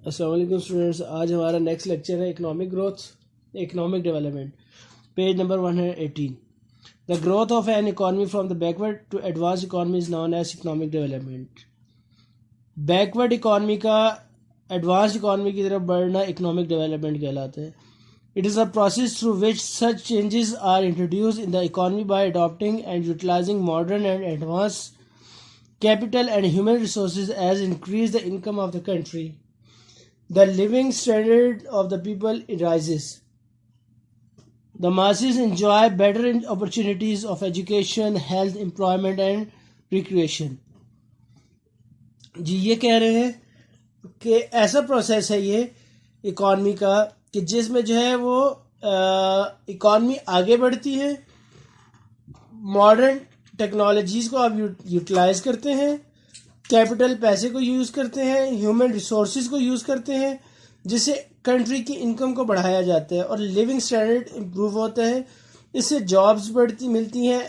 अस्सलाम वालेकुम स्टूडेंट्स। आज हमारा नेक्स्ट लेक्चर है economic growth, economic development, page number 118। The growth of an economy from the backward to advance economy is known as economic development. Backward economy का advance economy की तरफ बढ़ना economic development कहलाता है। It is a process through which such changes are introduced in the economy by adopting and utilising modern and advance capital and human resources as increase the income of the country. The living standard of the people rises. The masses enjoy better opportunities of education, health, employment and recreation. जी ये कह रहे हैं कि ऐसा process है ये economy का कि जिसमें जो है वो इकॉनमी आगे बढ़ती है, मॉडर्न टेक्नोलॉजीज़ को आप यूटिलाइज करते हैं, कैपिटल पैसे को यूज़ करते हैं, ह्यूमन रिसोर्सेज को यूज़ करते हैं, जिससे कंट्री की इनकम को बढ़ाया जाता है और लिविंग स्टैंडर्ड इम्प्रूव होता है। इससे जॉब्स मिलती हैं,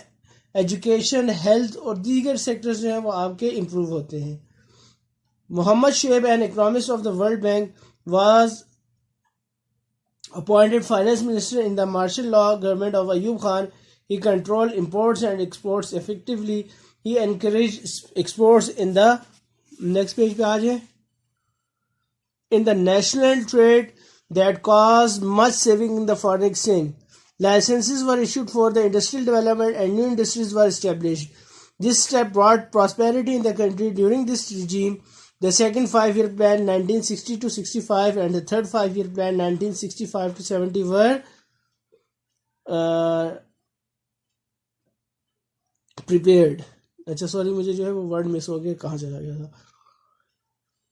एजुकेशन, हेल्थ और दीगर सेक्टर्स जो हैं वो आपके इम्प्रूव होते हैं। Mohammad Shoaib, an economist of the World Bank, was appointed finance minister in the martial law government of Ayub Khan. He controlled imports and exports effectively. He encouraged exports in the next page पे आ जाए. In the national trade that caused much saving in the foreign exchange. Licenses were issued for the industrial development and new industries were established. This step brought prosperity in the country during this regime. The second 5-year plan 1960 to 65 and the third 5-year plan 1965 to 70 were prepared. अच्छा sorry, मुझे जो है वो word miss हो गया, कहाँ चला गया था।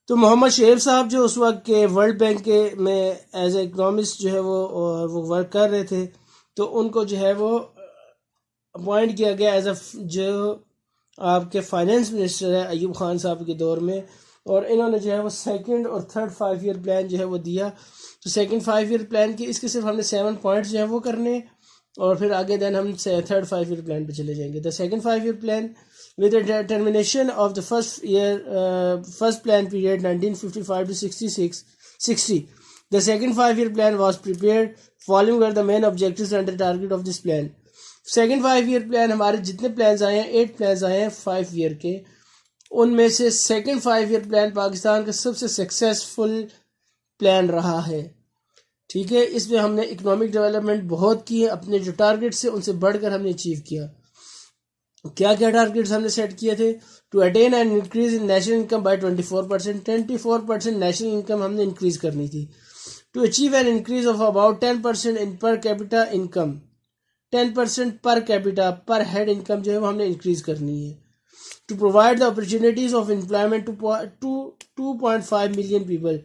तो मोहम्मद शेब साहब जो उस वक्त के वर्ल्ड बैंक के में एज ए इकोनॉमिस्ट जो है वो वर्क कर रहे थे, तो उनको जो है वो अपॉइंट किया गया एज अ जो आपके फाइनेंस मिनिस्टर है अयूब खान साहब के दौर में, और इन्होंने जो है वो सेकंड और थर्ड 5-year प्लान जो है वो दिया। तो सेकंड 5-year प्लान के इसके सिर्फ हमने 7 पॉइंट्स जो है वो करने, और फिर आगे देन हम थर्ड 5-year प्लान पे चले जाएंगे। The second 5-year plan with the termination of the first plan period 1955 to 60, the second 5-year plan was prepared following were the main objectives and the target of this plan. Second 5-year plan, हमारे जितने plans आए हैं 8 plans आए हैं 5 year के, उनमें से second 5-year plan Pakistan का सबसे सक्सेसफुल प्लान रहा है। ठीक है, इसमें हमने इकोनॉमिक डेवलपमेंट बहुत की है, अपने जो टारगेट्स थे उनसे बढ़कर हमने अचीव किया। क्या क्या टारगेट्स हमने सेट किए थे? To attain an increase in national income by 24%, 24% national income हमने इंक्रीज करनी थी। To achieve an increase of about 10% in per capita income, 10% per capita पर हेड इनकम जो है वो हमने इंक्रीज करनी है। To provide the opportunities of employment to 2.5 million people,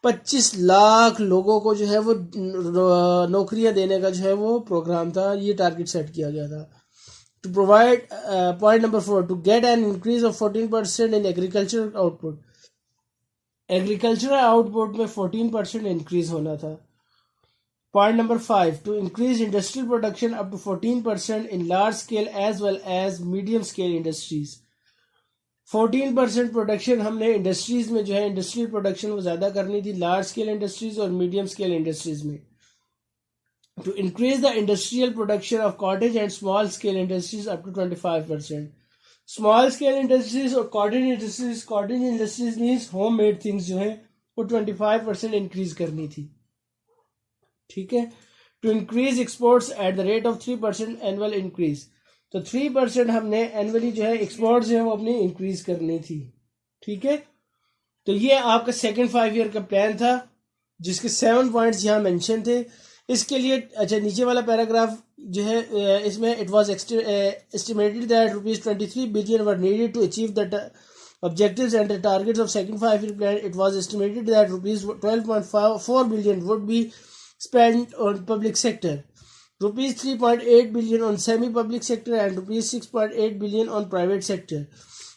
25 lakh लोगों को जो है वो नौकरियां देने का जो है वो प्रोग्राम था, ये टारगेट सेट किया गया था। To provide point number 4, to get an increase of 14% in agriculture output, agricultural output में 14% इंक्रीज होना था। Point number 5, to increase industrial production up to 14% in large scale as well as medium scale industries. 14% production हमने industries में जो है industrial production वो ज़्यादा करनी थी, लार्ज स्केल इंडस्ट्रीज और मीडियम स्केल इंडस्ट्रीज में। To increase the industrial production of cottage and small scale industries up to 25%। Small scale industries और cottage industries means homemade things जो है वो 25% इंक्रीज करनी थी। ठीक है। To increase exports at the rate of 3% annual increase, तो 3% हमने एनुअली जो है एक्सपोर्ट जो है वो अपनी इंक्रीज करनी थी। ठीक है, तो ये आपका सेकंड 5-year का प्लान था जिसके 7 पॉइंट्स यहाँ मेंशन थे। इसके लिए अच्छा नीचे वाला पैराग्राफ जो है इसमें it was estimated that ₹23 billion were needed to achieve the objectives and the targets of second 5-year plan. It was estimated that ₹12.4 billion would be spent on public sector, ₹3.8 billion on semi-public sector and ₹6.8 billion on private sector.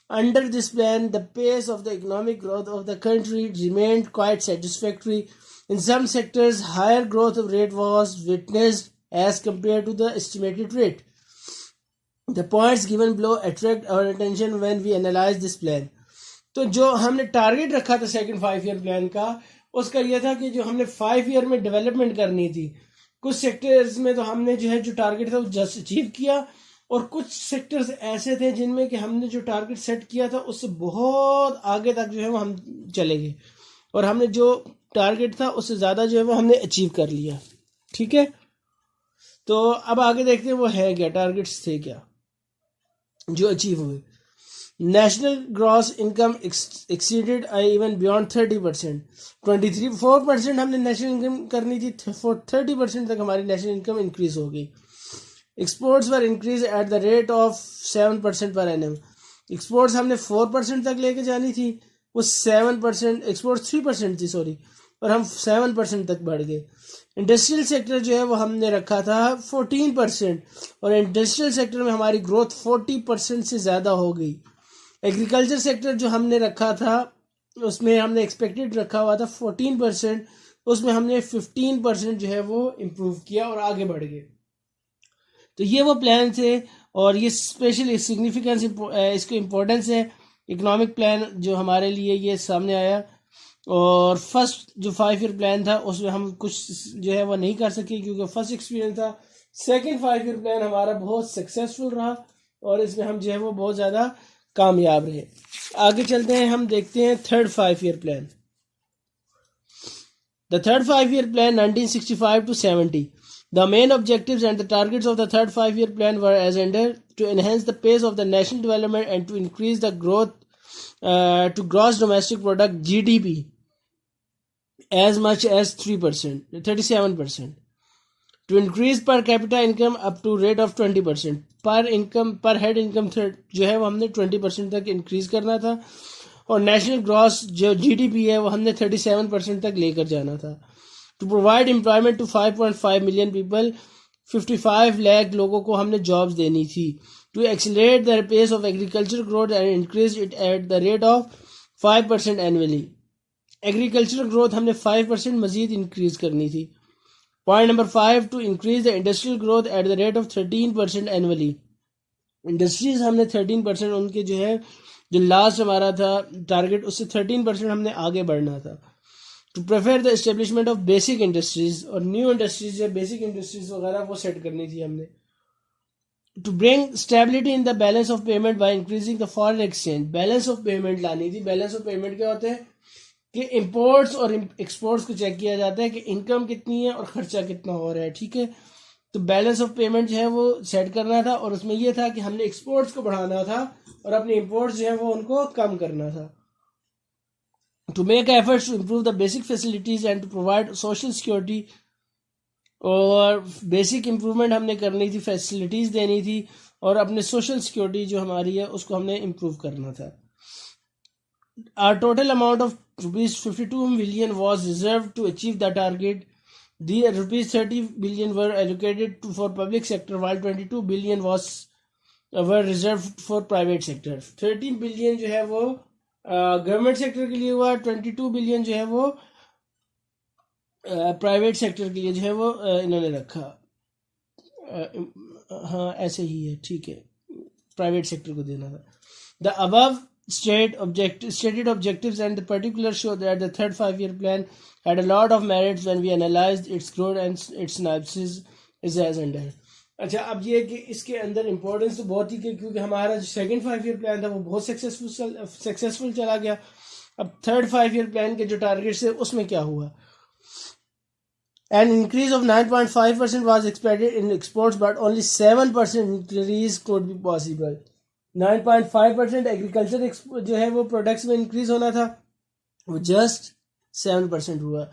Under this plan, the pace of the economic growth of the country remained quite satisfactory. In some sectors, higher growth rate was witnessed as compared to the estimated rate. The points given below attract our attention when we analyze this plan. तो जो हमने target रखा था second 5 year plan का, उसका यह था कि जो हमने 5 ईयर में डेवलपमेंट करनी थी, कुछ सेक्टर्स में तो हमने जो है जो टारगेट था वो जस्ट अचीव किया, और कुछ सेक्टर्स ऐसे थे जिनमें कि हमने जो टारगेट सेट किया था उससे बहुत आगे तक जो है वो हम चले गए, और हमने जो टारगेट था उससे ज़्यादा जो है वो हमने अचीव कर लिया। ठीक है, तो अब आगे देखते हैं वो है क्या, टारगेट्स थे क्या जो अचीव हुए। National gross income exceeded even beyond 30%। 4% हमने नेशनल इनकम करनी थी, 30% तक हमारी नेशनल इनकम इंक्रीज हो गई। Exports were increase at the rate of 7% per annum. Exports हमने 4% तक लेके जानी थी, वो 7%, एक्सपोर्ट्स 3% थी सॉरी, और हम 7% तक बढ़ गए। इंडस्ट्रियल सेक्टर जो है वो हमने रखा था 14%, और इंडस्ट्रियल सेक्टर में हमारी ग्रोथ 40% से ज़्यादा हो गई। एग्रीकल्चर सेक्टर जो हमने रखा था उसमें हमने एक्सपेक्टेड रखा हुआ था 14%, उसमें हमने 15% जो है वो इम्प्रूव किया और आगे बढ़ गए। तो ये वो प्लान थे, और ये स्पेशल सिग्निफिकेंस इसको इम्पोर्टेंस है इकोनॉमिक प्लान जो हमारे लिए ये सामने आया। और फर्स्ट जो 5 ईयर प्लान था उसमें हम कुछ जो है वो नहीं कर सके क्योंकि फर्स्ट एक्सपीरियंस था। सेकंड 5 ईयर प्लान हमारा बहुत सक्सेसफुल रहा, और इसमें हम जो है वो बहुत ज़्यादा कामयाब रहे। आगे चलते हैं, हम देखते हैं third 5 year plan. The third 5 year plan 1965 to 70. The main objectives and the targets of the third 5 year plan were as under: to enhance the pace of the national development and to increase the growth to gross domestic product GDP as much as 3%, 37%. To increase per capita income up to rate of 20%. पर head income जो है वो हमने 20% तक increase करना था, और national gross जो जीडीपी है वो हमने 37% तक लेकर जाना था। To provide employment to 5.5 million people, 55 lakh लोगों को हमने जॉब्स देनी थी। To accelerate the pace of agriculture growth and increase it at the rate of 5% annually. Agriculture growth हमने 5% मजीद इंक्रीज करनी थी। Point number 5, to increase the industrial growth at the rate of 13% annually. Industries हमने 13% उनके जो है जो last हमारा था टारगेट उससे 13% हमने आगे बढ़ना था। To prefer the establishment of basic industries, और न्यू इंडस्ट्रीज या बेसिक इंडस्ट्रीज वगैरह वो सेट करनी थी हमने। To bring stability in the balance of payment by increasing the foreign exchange, balance of payment लानी थी। बैलेंस ऑफ पेमेंट क्या होता है कि इंपोर्ट्स और एक्सपोर्ट्स को चेक किया जाता है कि इनकम कितनी है और खर्चा कितना हो रहा है। ठीक है, तो बैलेंस ऑफ पेमेंट जो है वो सेट करना था, और उसमें यह था कि हमने एक्सपोर्ट्स को बढ़ाना था और अपने इंपोर्ट्स जो है वो उनको कम करना था। To make efforts to improve the basic facilities and to provide social security, और बेसिक इम्प्रूवमेंट हमने करनी थी, फैसिलिटीज देनी थी, और अपने सोशल सिक्योरिटी जो हमारी है उसको हमने इम्प्रूव करना था। Our total amount of rupees 52 million was reserved to achieve the target. The rupees 30 billion were allocated for public sector, while 22 billion were reserved for private sector. 13 billion जो है वो गवर्नमेंट सेक्टर के लिए हुआ, 22 billion जो है वो private sector के लिए जो है वो इन्होंने रखा। हाँ ऐसे ही है, ठीक है, प्राइवेट सेक्टर को देना था। The above stated objectives and the particulars show that the third 5 year plan had a lot of merits when we analyzed its growth and its analysis is as under. अच्छा, अब ये कि इसके अंदर importance तो बहुत ही क्योंकि हमारा जो सेकंड 5 ईयर प्लान था वो बहुत सक्सेसफुल चला गया। अब थर्ड 5 ईयर प्लान के जो टारगेट्स है उसमें क्या हुआ? An increase of 9.5% was expected in exports, but only 7% increase could be possible. 9.5% agriculture जो है वो प्रोडक्ट्स में इंक्रीज होना था, वो जस्ट 7% हुआ।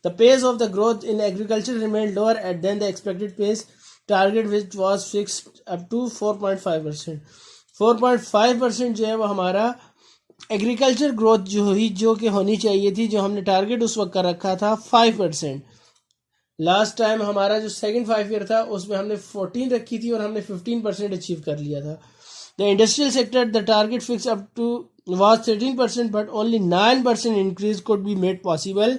The pace of the growth in agriculture remain lower at than the expected pace, target which was fixed up to 4.5%। 4.5% जो है वो हमारा एग्रीकल्चर ग्रोथ जो कि होनी चाहिए थी, जो हमने टारगेट उस वक्त का रखा था 5%। लास्ट टाइम हमारा जो सेकंड 5 ईयर था उसमें हमने 14 रखी थी और हमने 15% अचीव कर लिया था। The industrial sector, the target fixed up to was 13%, but only 9% increase could be made possible.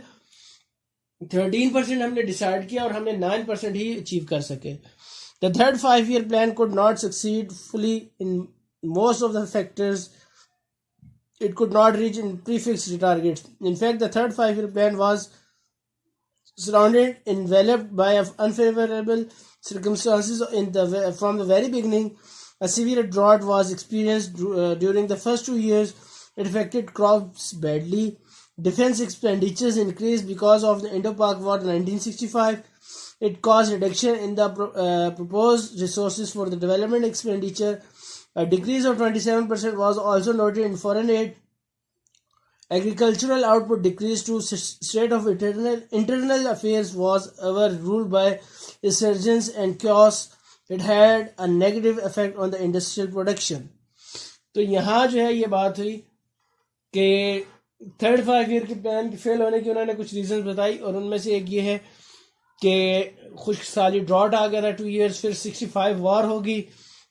13% हमने डिसाइड किया और हमने 9% ही अचीव कर सके। The third 5 year plan could not succeed fully in most of the factors it could not reach in prefixed targets. In fact, the third five-year plan was surrounded, enveloped by unfavorable circumstances from the very beginning. A severe drought was experienced during the first 2 years. It affected crops badly. Defense expenditures increased because of the Indo-Pak War in 1965. It caused reduction in the proposed resources for the development expenditure. A decrease of 27% was also noted in foreign aid. Agricultural output decreased to state of internal affairs was overruled by insurgents and chaos. It had a negative effect on the industrial production. तो यहाँ जो है ये बात हुई कि third 5 year के plan के फेल होने की उन्होंने कुछ रीजंस बताई, और उनमें से एक ये है कि खुश्क साली ड्रॉट आ गया था 2 इयर्स, फिर 65 वॉर होगी,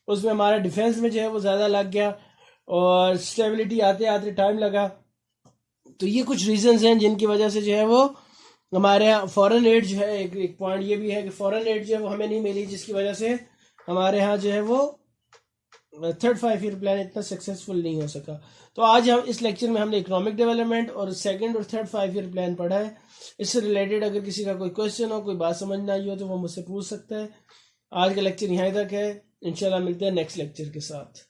उसमें हमारा डिफेंस में जो है वो ज़्यादा लग गया, और स्टेबिलिटी आते आते टाइम लगा. तो ये कुछ रीजंस हैं जिनकी वजह से जो है वो हमारे यहाँ फॉरेन एड जो है, एक पॉइंट ये भी है कि फॉरेन एड जो है वो हमें नहीं मिली, जिसकी वजह से हमारे यहाँ जो है वो थर्ड 5 ईयर प्लान इतना सक्सेसफुल नहीं हो सका. तो आज हम इस लेक्चर में हमने इकोनॉमिक डेवलपमेंट और सेकंड और थर्ड 5 ईयर प्लान पढ़ा है. इससे रिलेटेड अगर किसी का कोई क्वेश्चन हो, कोई बात समझ ना आई हो, तो वो मुझसे पूछ सकता है. आज का लेक्चर यहाँ तक है. इंशाल्लाह मिलते हैं नेक्स्ट लेक्चर के साथ.